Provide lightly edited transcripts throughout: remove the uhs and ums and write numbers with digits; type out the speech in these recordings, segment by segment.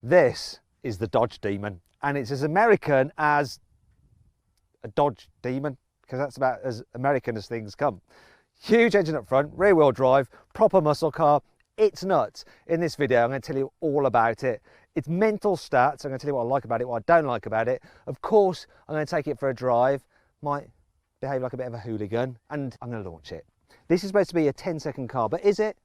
This is the Dodge Demon, and it's as American as a Dodge Demon, because that's about as American as things come. Huge engine up front, rear wheel drive, proper muscle car. It's nuts. In this video, I'm going to tell you all about it. It's mental stats. I'm going to tell you what I like about it, what I don't like about it. Of course, I'm going to take it for a drive. Might behave like a bit of a hooligan, and I'm going to launch it. This is supposed to be a 10-second car, but is it?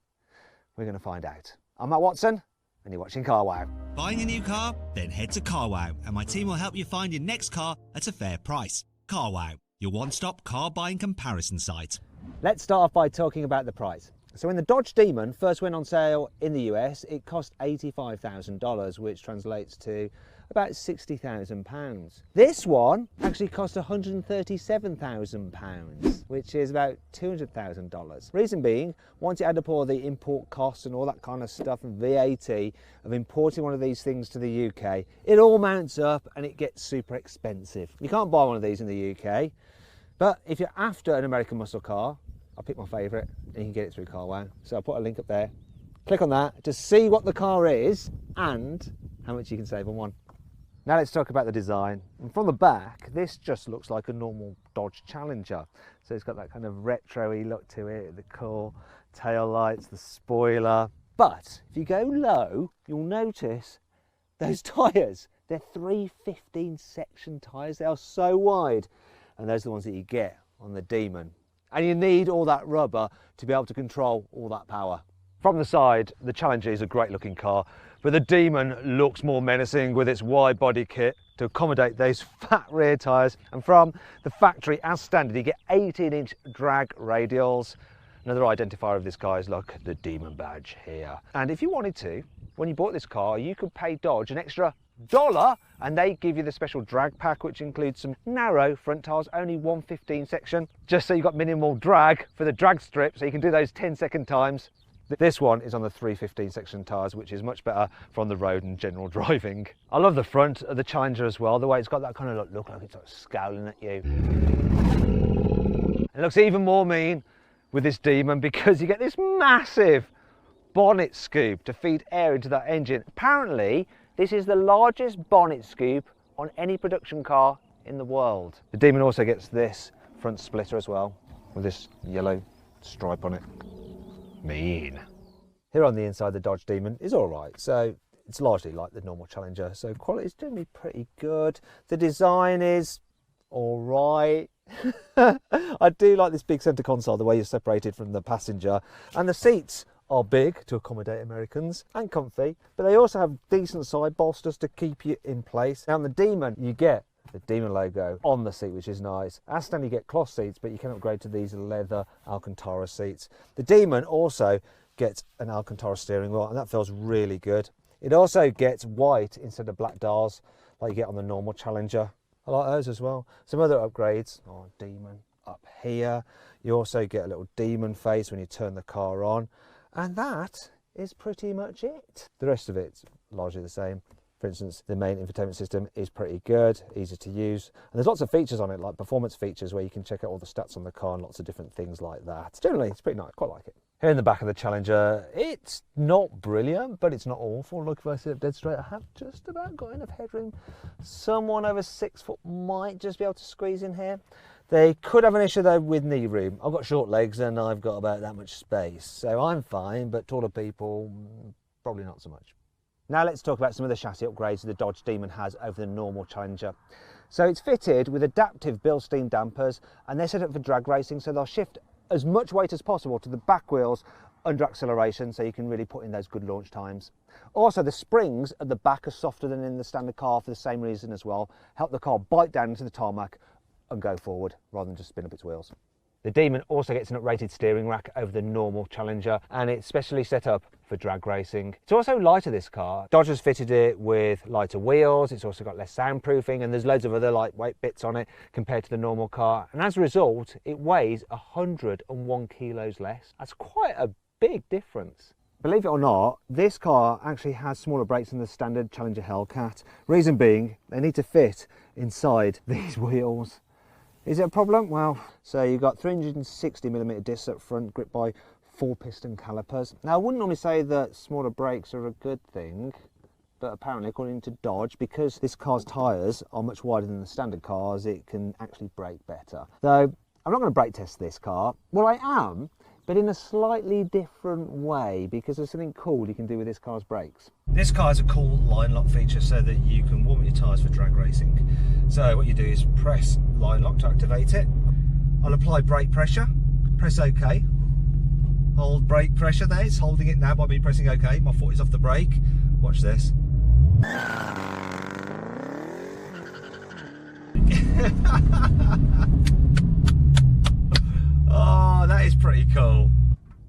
We're going to find out. I'm Matt Watson, and you're watching Carwow. Buying a new car? Then head to Carwow, and my team will help you find your next car at a fair price. Carwow, your one-stop car buying comparison site. Let's start off by talking about the price. So when the Dodge Demon first went on sale in the US, it cost $85,000, which translates to about £60,000. This one actually cost £137,000, which is about $200,000. Reason being, once you add up all the import costs and all that kind of stuff and VAT of importing one of these things to the UK, it all mounts up and it gets super expensive. You can't buy one of these in the UK, but if you're after an American muscle car, I'll pick my favourite and you can get it through Carwow. So I'll put a link up there. Click on that to see what the car is and how much you can save on one. Now let's talk about the design. And from the back, this just looks like a normal Dodge Challenger. So it's got that kind of retro-y look to it, the cool tail lights, the spoiler. But if you go low, you'll notice those tyres. They're 315 section tyres. They are so wide. And those are the ones that you get on the Demon. And you need all that rubber to be able to control all that power. From the side, the Challenger is a great looking car, but the Demon looks more menacing with its wide body kit to accommodate those fat rear tyres. And from the factory, as standard, you get 18-inch drag radials. Another identifier of this car is like the Demon badge here. And if you wanted to, when you bought this car, you could pay Dodge an extra $1 and they give you the special drag pack, which includes some narrow front tyres, only 115 section, just so you've got minimal drag for the drag strip, so you can do those 10-second times. This one is on the 315 section tyres, which is much better for on the road and general driving. I love the front of the Challenger as well, the way it's got that kind of look like it's like scowling at you. It looks even more mean with this Demon because you get this massive bonnet scoop to feed air into that engine. Apparently, this is the largest bonnet scoop on any production car in the world. The Demon also gets this front splitter as well, with this yellow stripe on it. Mean. Here on the inside, the Dodge Demon is all right. So it's largely like the normal Challenger. So quality is generally pretty good. The design is all right. I do like this big centre console, the way you're separated from the passenger. And the seats are big to accommodate Americans and comfy, but they also have decent side bolsters to keep you in place. Now on the Demon, you get the Demon logo on the seat, which is nice. As standard, you get cloth seats, but you can upgrade to these leather Alcantara seats. The Demon also gets an Alcantara steering wheel, and that feels really good. It also gets white instead of black dials like you get on the normal Challenger. I like those as well. Some other upgrades, Demon up here. You also get a little Demon face when you turn the car on. And that is pretty much it. The rest of it's largely the same. For instance, the main infotainment system is pretty good, easy to use. And there's lots of features on it, like performance features, where you can check out all the stats on the car and lots of different things like that. Generally, it's pretty nice, quite like it. Here in the back of the Challenger, it's not brilliant, but it's not awful. Look, if I sit up dead straight, I have just about got enough headroom. Someone over 6 foot might just be able to squeeze in here. They could have an issue though with knee room. I've got short legs and I've got about that much space, so I'm fine, but taller people, probably not so much. Now let's talk about some of the chassis upgrades the Dodge Demon has over the normal Challenger. So it's fitted with adaptive Bilstein dampers, and they're set up for drag racing, so they'll shift as much weight as possible to the back wheels under acceleration, so you can really put in those good launch times. Also, the springs at the back are softer than in the standard car for the same reason as well. Help the car bite down into the tarmac and go forward rather than just spin up its wheels. The Demon also gets an uprated steering rack over the normal Challenger, and it's specially set up for drag racing. It's also lighter, this car. Dodge has fitted it with lighter wheels. It's also got less soundproofing, and there's loads of other lightweight bits on it compared to the normal car. And as a result, it weighs 101 kilos less. That's quite a big difference. Believe it or not, this car actually has smaller brakes than the standard Challenger Hellcat. Reason being, they need to fit inside these wheels. Is it a problem? Well, so you've got 360mm discs up front, gripped by 4 piston calipers. Now, I wouldn't normally say that smaller brakes are a good thing, but apparently according to Dodge, because this car's tyres are much wider than the standard cars, it can actually brake better. So I'm not going to brake test this car. Well, I am, but in a slightly different way, because there's something cool you can do with this car's brakes. This car has a cool line lock feature so that you can warm your tyres for drag racing. So what you do is press line lock to activate it. I'll apply brake pressure, press OK. Hold brake pressure there, it's holding it now by me pressing OK. My foot is off the brake. Watch this. Oh, that is pretty cool.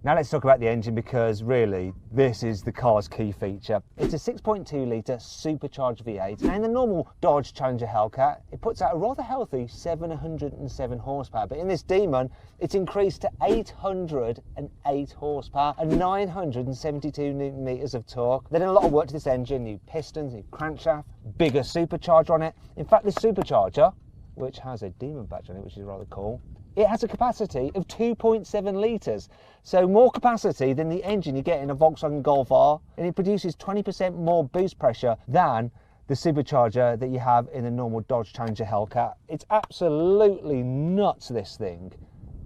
Now let's talk about the engine, because really this is the car's key feature. It's a 6.2 litre supercharged V8. Now in the normal Dodge Challenger Hellcat, it puts out a rather healthy 707 horsepower, but in this Demon it's increased to 808 horsepower and 972 newton meters of torque. They've done a lot of work to this engine, new pistons, new crankshaft, bigger supercharger on it. In fact, this supercharger, which has a Demon badge on it, which is rather cool, it has a capacity of 2.7 litres, so more capacity than the engine you get in a Volkswagen Golf R, and it produces 20% more boost pressure than the supercharger that you have in a normal Dodge Challenger Hellcat. It's absolutely nuts, this thing.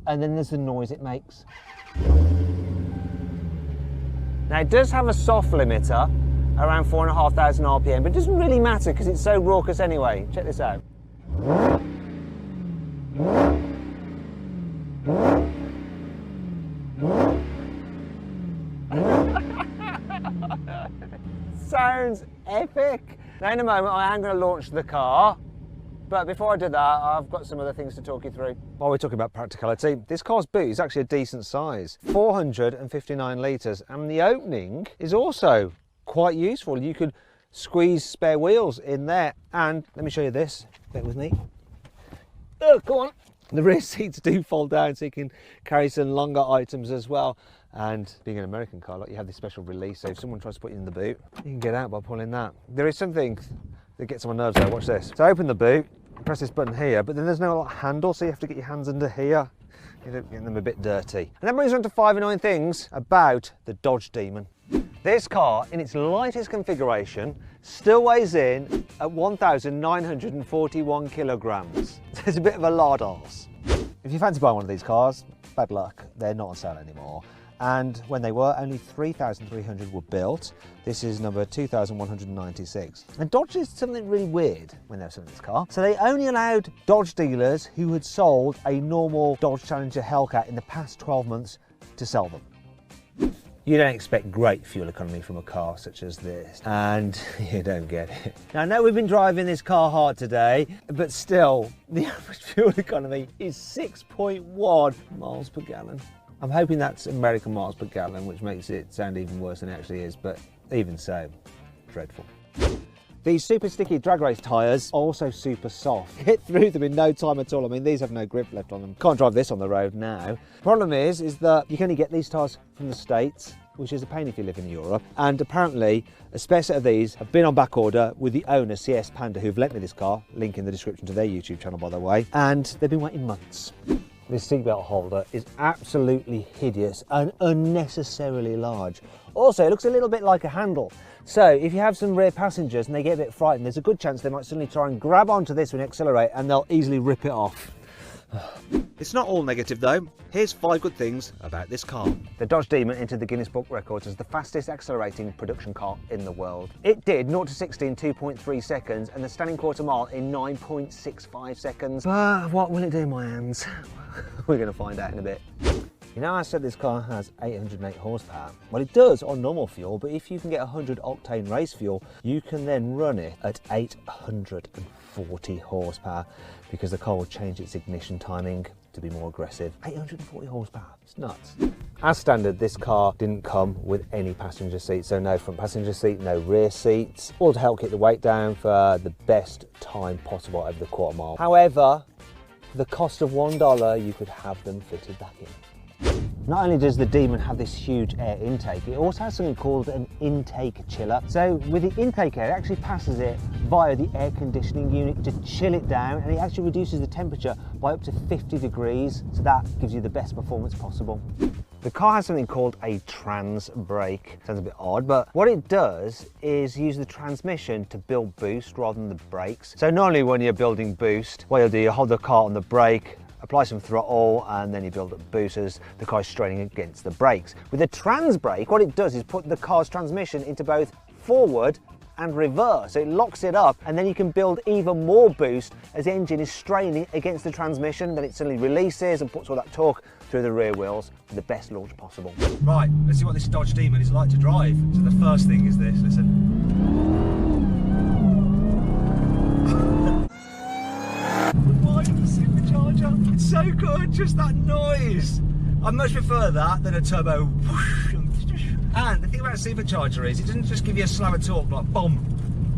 And then there's the noise it makes. Now it does have a soft limiter around 4,500 RPM, but it doesn't really matter because it's so raucous anyway. Check this out. Sounds epic. Now in a moment I am going to launch the car, but before I do that I've got some other things to talk you through. While we're talking about practicality, this car's boot is actually a decent size, 459 litres, and the opening is also quite useful. You could squeeze spare wheels in there, and let me show you this, bear with me. Oh, go on. The rear seats do fold down so you can carry some longer items as well. And being an American car, like, you have this special release, so if someone tries to put you in the boot, you can get out by pulling that. There is something that gets on my nerves though, watch this. So open the boot, press this button here, but then there's no handle, so you have to get your hands under here. You end up getting them a bit dirty. And that brings us on to 5 annoying things about the Dodge Demon. This car, in its lightest configuration, still weighs in at 1,941 kilograms. So it's a bit of a lard arse. If you fancy buying one of these cars, bad luck, they're not on sale anymore. And when they were, only 3,300 were built. This is number 2,196. And Dodge did something really weird when they were selling this car. So they only allowed Dodge dealers who had sold a normal Dodge Challenger Hellcat in the past 12 months to sell them. You don't expect great fuel economy from a car such as this, and you don't get it. Now I know we've been driving this car hard today, but still, the average fuel economy is 6.1 miles per gallon. I'm hoping that's American miles per gallon, which makes it sound even worse than it actually is, but even so, dreadful. These super sticky drag race tyres are also super soft. Hit through them in no time at all. I mean, these have no grip left on them. Can't drive this on the road now. Problem is that you can only get these tyres from the States, which is a pain if you live in Europe. And apparently, a spare set of these have been on back order with the owner, CS Panda, who've lent me this car. Link in the description to their YouTube channel, by the way. And they've been waiting months. This seatbelt holder is absolutely hideous and unnecessarily large. Also, it looks a little bit like a handle. So if you have some rear passengers and they get a bit frightened, there's a good chance they might suddenly try and grab onto this when you accelerate, and they'll easily rip it off. It's not all negative though. Here's 5 good things about this car. The Dodge Demon entered the Guinness Book Records as the fastest accelerating production car in the world. It did 0 to 60 in 2.3 seconds and the standing quarter mile in 9.65 seconds. But what will it do, my hands? We're going to find out in a bit. You know, I said this car has 808 horsepower. Well, it does on normal fuel, but if you can get 100 octane race fuel, you can then run it at 840 horsepower because the car will change its ignition timing to be more aggressive. 840 horsepower, it's nuts. As standard, this car didn't come with any passenger seats, so no front passenger seat, no rear seats, all to help keep the weight down for the best time possible over the quarter mile. However, for the cost of $1, you could have them fitted back in. Not only does the Demon have this huge air intake, it also has something called an intake chiller. So with the intake air, it actually passes it via the air conditioning unit to chill it down, and it actually reduces the temperature by up to 50 degrees. So that gives you the best performance possible. The car has something called a trans brake. Sounds a bit odd, but what it does is use the transmission to build boost rather than the brakes. So normally when you're building boost, what you'll do, you hold the car on the brake, apply some throttle, and then you build up boost as the car is straining against the brakes. With a trans brake, what it does is put the car's transmission into both forward and reverse. So it locks it up, and then you can build even more boost as the engine is straining against the transmission. Then it suddenly releases and puts all that torque through the rear wheels for the best launch possible. Right, let's see what this Dodge Demon is like to drive. So the first thing is this, listen. The whine of the supercharger, it's so good, just that noise. I much prefer that than a turbo whoosh. And the thing about a supercharger is it doesn't just give you a slower torque like boom,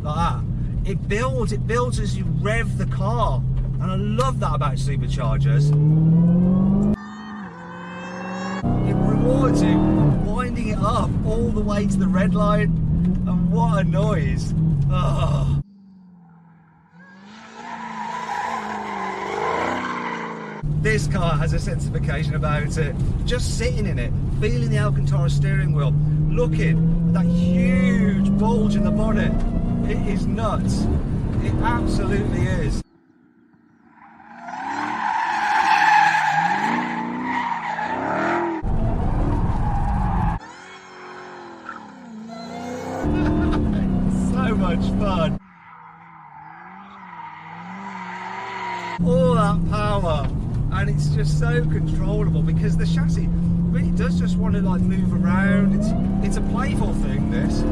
like that. It builds as you rev the car. And I love that about superchargers. It rewards you winding it up all the way to the red line. And what a noise. Oh. This car has a sensification about it. Just sitting in it, feeling the Alcantara steering wheel, looking at that huge bulge in the bonnet. It is nuts. It absolutely is. So much fun. All that power. And it's just so controllable because the chassis really does just want to like move around. It's a playful thing, this.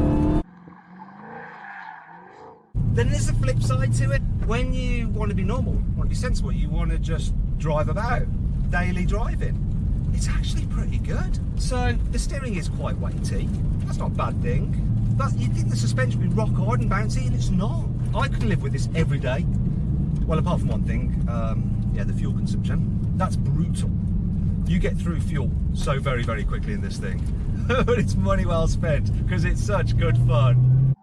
Then there's a flip side to it. When you want to be normal, want to be sensible, you want to just drive about, daily driving, it's actually pretty good. So the steering is quite weighty. That's not a bad thing. But you'd think the suspension would be rock hard and bouncy, and it's not. I could live with this every day. Well, apart from one thing, yeah, the fuel consumption. That's brutal. You get through fuel so very, very quickly in this thing. But it's money well spent because it's such good fun.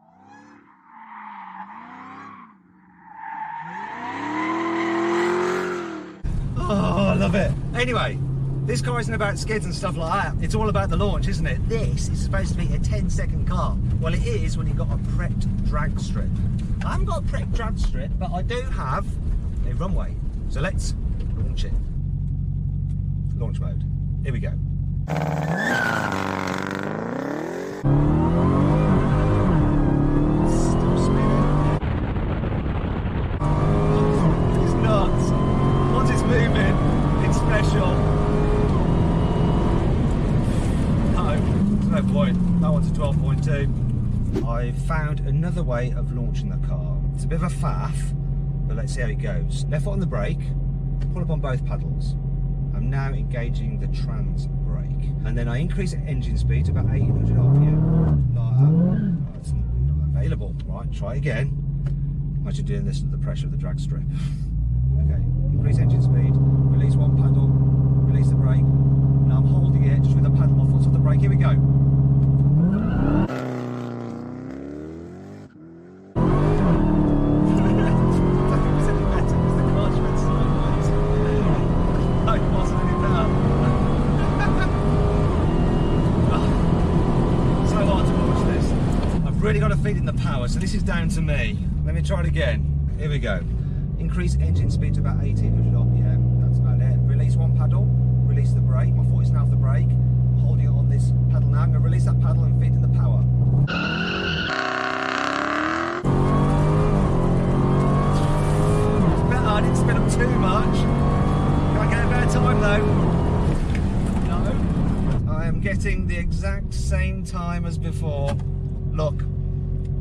Oh, I love it. Anyway, this car isn't about skids and stuff like that. It's all about the launch, isn't it? This is supposed to be a 10-second car. Well, it is when you've got a prepped drag strip. I haven't got a prepped drag strip, but I do have a runway. So let's launch it. Launch mode. Here we go. Stop spinning. It's nuts. Once it's moving, it's special. No, there's no point. That one's a 12.2. I found another way of launching the car. It's a bit of a faff, but let's see how it goes. Left foot on the brake, pull up on both paddles. I'm now engaging the trans brake. And then I increase engine speed to about 1800 RPM. Like that. That's not available. Right, try again. Imagine doing this at the pressure of the drag strip. Okay, increase engine speed, release one paddle, release the brake. Now I'm holding it just with a paddle, my foot's on the brake. Here we go. Really got to feed in the power, so this is down to me. Let me try it again. Here we go. Increase engine speed to about 1800 RPM. That's about it. Release one paddle, release the brake. My foot is now off the brake. I'm holding it on this paddle now. I'm going to release that paddle and feed in the power. Better, I didn't spin up too much. Can I get a better time though? No. I am getting the exact same time as before. Look.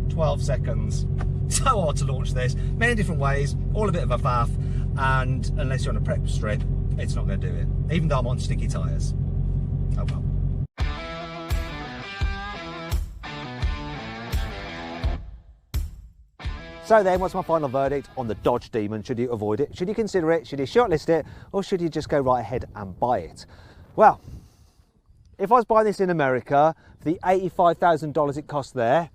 12 seconds. So hard to launch this. Many different ways, all a bit of a faff, and unless you're on a prep strip, it's not going to do it. Even though I'm on sticky tyres. Oh well. So then, what's my final verdict on the Dodge Demon? Should you avoid it? Should you consider it? Should you shortlist it? Or should you just go right ahead and buy it? Well, if I was buying this in America, for the $85,000 it cost there,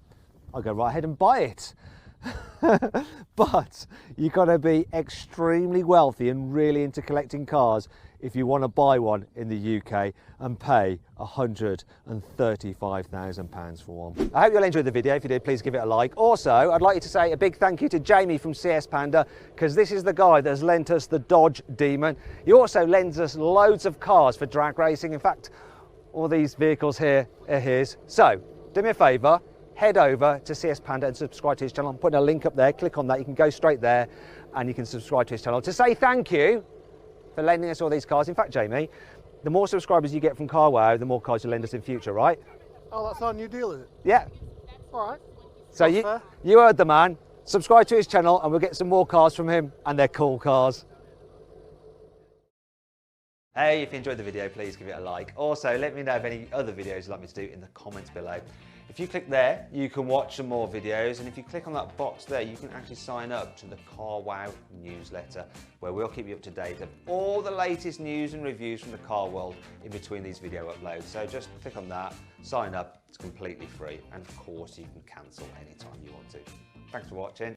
I'll go right ahead and buy it. But you've got to be extremely wealthy and really into collecting cars if you want to buy one in the UK and pay £135,000 for one. I hope you'll enjoy the video. If you did, please give it a like. Also, I'd like you to say a big thank you to Jamie from CS Panda, because this is the guy that has lent us the Dodge Demon. He also lends us loads of cars for drag racing. In fact, all these vehicles here are his. So, do me a favour, head over to CS Panda and subscribe to his channel. I'm putting a link up there, click on that, you can go straight there and you can subscribe to his channel to say thank you for lending us all these cars. In fact, Jamie, the more subscribers you get from Carwow, the more cars you lend us in future, right? Oh, that's our new deal, is it? Yeah. All right. So you heard the man. Subscribe to his channel and we'll get some more cars from him, and they're cool cars. Hey, if you enjoyed the video, please give it a like. Also, let me know of any other videos you'd like me to do in the comments below. If you click there, you can watch some more videos, and if you click on that box there, you can actually sign up to the Carwow newsletter, where we'll keep you up to date of all the latest news and reviews from the car world in between these video uploads. So just click on that, sign up, it's completely free, and of course you can cancel anytime you want to. Thanks for watching.